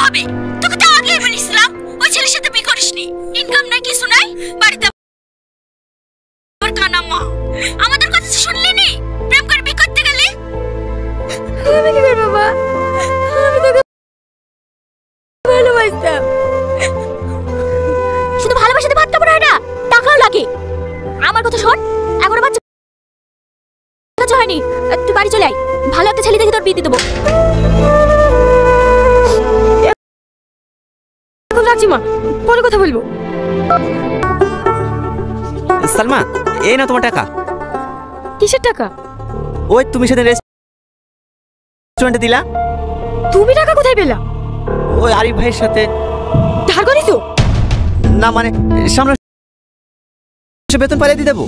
হবে? তোকে তো আগেই বলেছিলাম ওই ছেলের সাথে বিয়ে করিসনি। ইনকাম নাই, কিছু নাই, বাড়িতে আবার কানা মা। আমাদের কথা শুনলি নি? প্রেম করে বিয়ে করতে গেলে আমি কি করবো মা? আমি তোকে ভালোবাসতাম। শুধু ভালোবাসাতে ভাত খাবো না, টাকাও লাগে। আমার কথা শোন, এখনো বাচ্চা হয়নি, তুই বাড়ি চলে আয়। ভালো একটা ছেলে দেখে তোর বিয়ে দিয়ে দেবো। রাখছি মা, পরে কথা বলবো। সালমা, এই না তোমার টাকা। কিসের টাকা? ওই তুমি সেদিন রেস্টুরেন্টে দিলা। তুমি টাকা কোথায় পেলা? ওই আরিফ ভাইয়ের সাথে। ধার করেছো? না মানে সামনে বেতন পালিয়ে দিয়ে দেবো।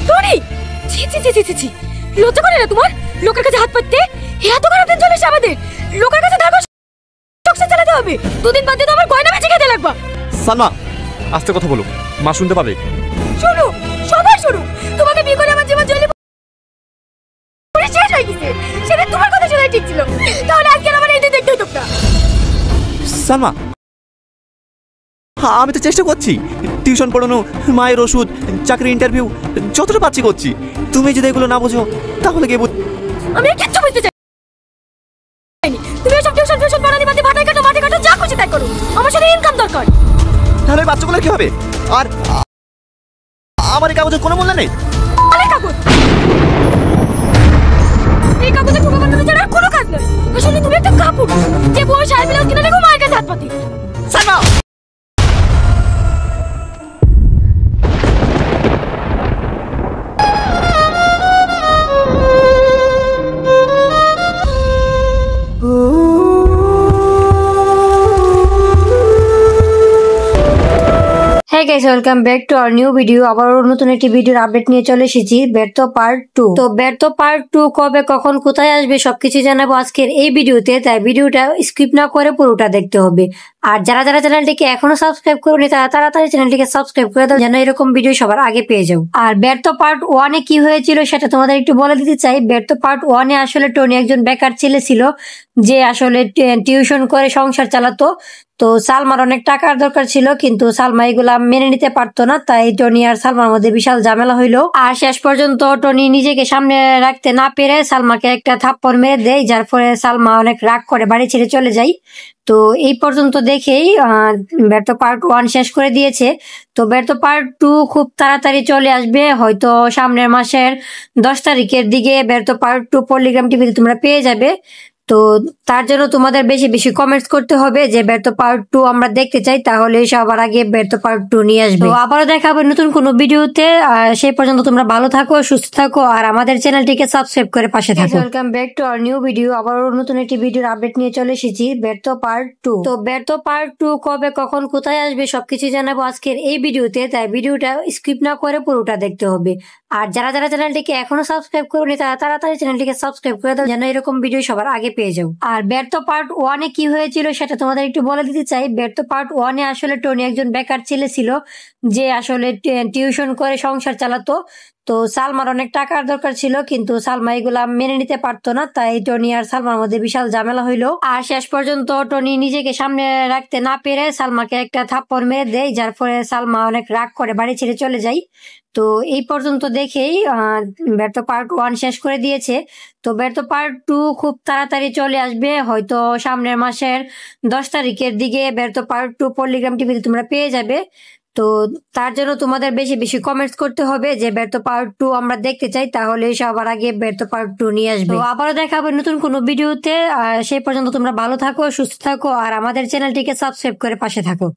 টনি, ছি ছি ছি ছি ছি, লজ্জা করে না তোমার? লোকের কাছে হাত পাততে? এত খারাপ দিন চলে এসে আমাদের। লোকের কাছে ধার করে সংসার চালাতে হবে। দুদিন বাদে তো আমার গয়না বেচে খেতে লাগবা। সালমা, আস্তে কথা বলো, মা শুনতে পাবে। শোনো, সবাই শোনো, তোমাকে বিয়ে করে আমার জীবন জ্বলে পুড়ে শেষ হয়ে গেছে। সেটা তোমার কথা শোনাই ঠিক ছিল, তাহলে আজকে আমার এই দিন দেখতে হতো না। সালমা, আমি তো চেষ্টা করছি, টিউশন পড়ানো, মায়ের ওষুধ, চাকরি ইন্টারভিউ, যতটা পাচ্ছি করছি। তুমি যদি এগুলো না বোঝো তাহলে কে আমি আর কিচ্ছু বুঝতে চাই। তুমি সব টিউশন টিউশন পড়ানি বাদে ভাটাই কাটো মাটি কাটো, যা খুশি তাই করো। আমার সাথে ইনকাম দরকার। তাহলে বাচ্চাগুলোর কি হবে? আর আমার এই কাগজের কোনো মূল্য নেই। আরে কাগজ, এই কাগজে ঠোকা বানানো ছাড়া আর কোনো কাজ নেই। আসলে তুমি একটা কাপুর যে বউয়ের শাড়ি ব্লাউজ কিনে দেখো মায়ের কাছে হাত পাতি। Salma, Hey guys, welcome back to our new video. আবারও নতুন একটি ভিডিওর আপডেট নিয়ে চলে এসেছি, ব্যর্থ পার্ট 2। তো ব্যর্থ পার্ট 2 কবে কখন কোথায় আসবে সবকিছু জানাবো আজকের এই ভিডিওতে, তাই ভিডিওটা স্কিপ না করে পুরোটা দেখতে হবে। আর যারা যারা চ্যানেলটিকে এখনো সাবস্ক্রাইব করেনি তারা তাড়াতাড়ি চ্যানেলটিকে সাবস্ক্রাইব করে দাও, যেন এরকম ভিডিও সবার আগে পেয়ে যাও। আর ব্যর্থ পার্ট 1 এ কি হয়েছিল সেটা তোমাদের একটু বলে দিতে চাই। ব্যর্থ পার্ট 1 এ আসলে টনি একজন বেকার ছেলে ছিল যে আসলে টিউশন করে সংসার চালাতো। তো সালমার অনেক টাকার দরকার ছিল, কিন্তু সালমা এগুলা মেনে নিতে পারতো না, তাই টনি আর সালমার মধ্যে বিশাল ঝামেলা হইলো। আর শেষ পর্যন্ত টনি নিজেকে সামনে রাখতে না পেরে সালমাকে একটা থাপ্পড় মেরে দেয়, যার ফলে সালমা অনেক রাগ করে বাড়ি ছেড়ে চলে যায়। তো এই পর্যন্ত দেখেই ব্যর্থ পার্ট 1 শেষ করে দিয়েছে। তো ব্যর্থ পার্ট 2 খুব তাড়াতাড়ি চলে আসবে, হয়তো সামনের মাসের 10 তারিখের দিকে ব্যর্থ পার্ট 2 পল্লিগ্রাম টিভিতে তোমরা পেয়ে যাবে। তো তার জন্য তোমাদের বেশি বেশি কমেন্টস করতে হবে যে ব্যর্থ পার্ট 2 আমরা দেখতে চাই, তাহলে সবার আগে ব্যর্থ পার্ট 2 নিয়ে আসবে। তো আবারও দেখা হবে নতুন কোনো ভিডিওতে। সেই পর্যন্ত তোমরা ভালো থাকো, সুস্থ থাকো, আর আমাদের চ্যানেলটিকে সাবস্ক্রাইব করে পাশে থাকো। Welcome back to our new video. আবারও নতুন একটি ভিডিওর আপডেট নিয়ে চলে এসেছি, ব্যর্থ পার্ট 2। তো ব্যর্থ পার্ট 2 কবে কখন কোথায় আসবে সবকিছু জানাবো আজকের এই ভিডিওতে, তাই ভিডিওটা স্কিপ না করে পুরোটা দেখতে হবে। আর যারা যারা চ্যানেলটিকে এখনো সাবস্ক্রাইব করেনি তারা তাড়াতাড়ি চ্যানেলটিকে সাবস্ক্রাইব করে দাও, যেন এরকম ভিডিও সবার আগে পেয়ে যাও। আর ব্যর্থ পার্ট 1 এ কি হয়েছিল সেটা তোমাদের একটু বলে দিতে চাই। ব্যর্থ পার্ট 1 এ আসলে টনি একজন বেকার ছেলে ছিল যে আসলে টিউশন করে সংসার চালাতো। তো সালমার অনেক টাকার দরকার ছিল, কিন্তু সালমা এগুলা মেনে নিতে পারতো না, তাই টনি আর সালমার মধ্যে বিশাল ঝামেলা হইলো। আর শেষ পর্যন্ত টনি নিজেকে সামনে রাখতে না পেরে সালমাকে একটা থাপ্পড় মেরে দেয়, যার ফলে সালমা অনেক রাগ করে বাড়ি ছেড়ে চলে যায়। তো এই পর্যন্ত দেখেই ব্যর্থ পার্ট 1 শেষ করে দিয়েছে। তো ব্যর্থ পার্ট 2 খুব তাড়াতাড়ি চলে আসবে, হয়তো সামনের মাসের 10 তারিখের দিকে ব্যর্থ পার্ট 2 পল্লিগ্রাম টিভিতে তোমরা পেয়ে যাবে। তো তার জন্য তোমাদের বেশি বেশি কমেন্টস করতে হবে যে ব্যর্থ পার্ট 2 আমরা দেখতে চাই, তাহলে সবার আগে ব্যর্থ পার্ট 2 নিয়ে আসবে। তো আবারও দেখা হবে নতুন কোনো ভিডিওতে। সেই পর্যন্ত তোমরা ভালো থাকো, সুস্থ থাকো, আর আমাদের চ্যানেলটিকে সাবস্ক্রাইব করে পাশে থাকো।